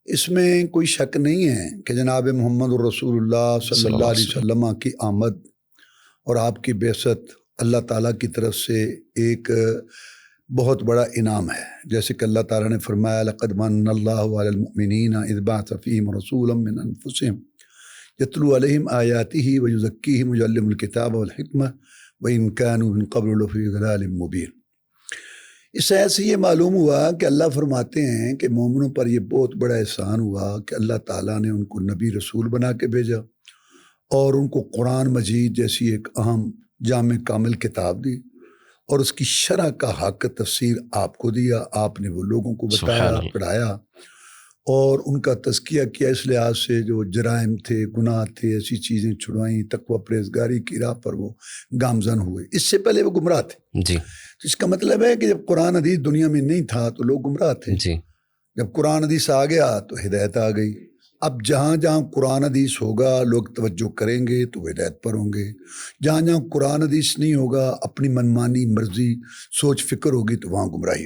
اس میں کوئی شک نہیں ہے کہ جناب محمد رسول اللہ صلی اللہ علیہ وسلم کی آمد اور آپ کی بعثت اللہ تعالیٰ کی طرف سے ایک بہت بڑا انعام ہے. جیسے کہ اللہ تعالیٰ نے فرمایا لقد من اللہ علی المؤمنین اذ بعث فیہم رسولا من انفسہم یتلو علیہم آیاتہ ویزکیہم ویعلمہم الکتاب والحکمہ وإن كانوا من قبل لفی ضلال مبین. اس آیت سے یہ معلوم ہوا کہ اللہ فرماتے ہیں کہ مومنوں پر یہ بہت بڑا احسان ہوا کہ اللہ تعالیٰ نے ان کو نبی رسول بنا کے بھیجا اور ان کو قرآن مجید جیسی ایک اہم جامع کامل کتاب دی اور اس کی شرح کا حق تفسیر آپ کو دیا. آپ نے وہ لوگوں کو بتایا، پڑھایا اور ان کا تزکیہ کیا. اس لحاظ سے جو جرائم تھے، گناہ تھے، ایسی چیزیں چھڑوائیں، تقوی پرہیزگاری کی راہ پر وہ گامزن ہوئے. اس سے پہلے وہ گمراہ تھے جی. اس کا مطلب ہے کہ جب قرآن حدیث دنیا میں نہیں تھا تو لوگ گمراہ تھے. جی. جب قرآن حدیث آ گیا تو ہدایت آ گئی. اب جہاں جہاں قرآن حدیث ہوگا لوگ توجہ کریں گے تو وہ ہدایت پر ہوں گے. جہاں جہاں قرآن حدیث نہیں ہوگا، اپنی منمانی مرضی سوچ فکر ہوگی تو وہاں گمراہی ہوگی.